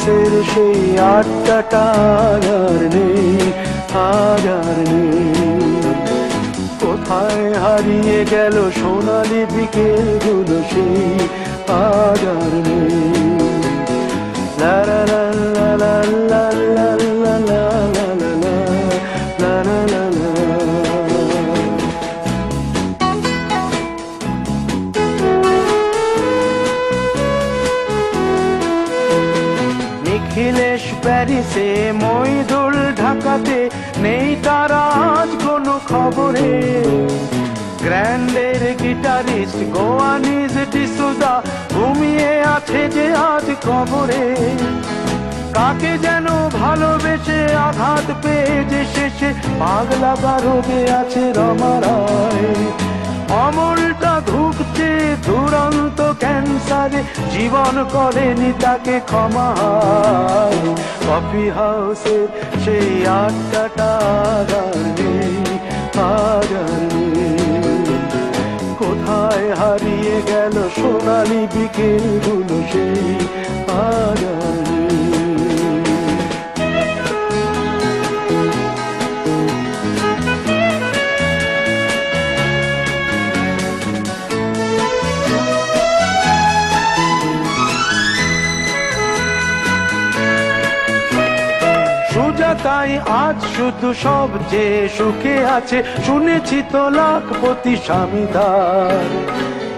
হাউসের সেই আড্ডাটা আর নেই, আর নেই। কোথায় হারিয়ে গেল সোনালি বিকেলগুলো সেই আর নেই। লা লা লা লা লা লা লা লা লা লা লা লা লা। নিখিলেশ প্যারিসে, মইদুল ঢাকাতে, নেই তারা আজ কোনো খবরে। গ্র্যান্ডের গিটারিস্ট গোয়ানিজ ডিসুজা ঘুমিয়ে আছে যে আজ কবরে। কাকে যেন ভালোবেসে আঘাত পেয়ে যে শেষে পাগলা গারদে আছে রমা রায়। অমলটা ধুকছে দুরন্ত ক্যান্সারে, জীবন করেনি তাকে ক্ষমা। কফি হাউসের সেই আড্ডাটা আর নেই, আর নেই। কোথায় হারিয়ে গেল সোনালি বিকেলগুলো সেই আর নেই। তাই আজ শুধু সব যে সুখে আছে, শুনেছি তো লাখপতি স্বামীদার।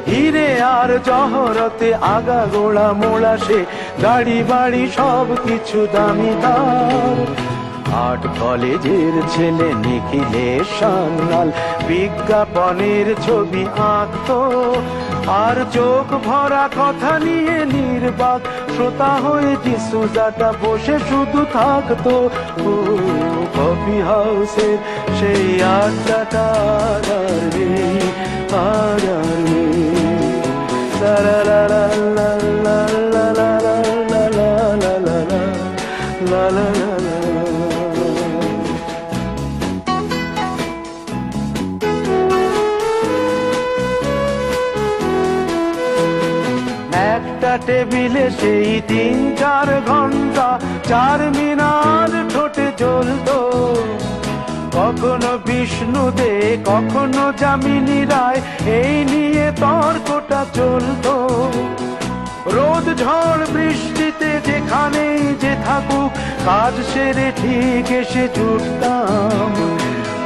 হিরে আর জহরতে আগা গোড়া মোড়া সে, গাড়ি বাড়ি সব কিছু দামিদার। আর্ট কলেজের ছেলে নিখিলেশ সান্যাল বিজ্ঞাপনের ছবি আঁকত, আর চোখ ভরা কথা নিয়ে নির্বাক শ্রোতা হয়ে ডিসুজাটা বসে শুধু থাকতো। কফি হাউসের সেই আড্ডাটা আর নেই, আর নেই। লা লা লা লা লা লা লা লা লা লা লা লা লা লা। একটা টেবিলে সেই 3-4 ঘন্টা চার মিনার ঠোঁটে জ্বলতো। কখনো বিষ্ণু দে, কখনো যামিনী রায়, এই নিয়ে তর্কটা চলতো। রোদ ঝড় বৃষ্টিতে যেখানেই যে থাকুক, কাজ সেরে ঠিক এসে জুটতাম।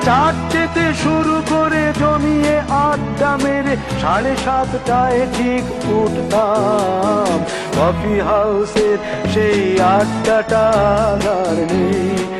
4টেতে শুরু করে জমিয়ে আড্ডা মেরে 7:30টায় ঠিক উঠতাম। কফি হাউসের সেই আড্ডাটা আর নেই।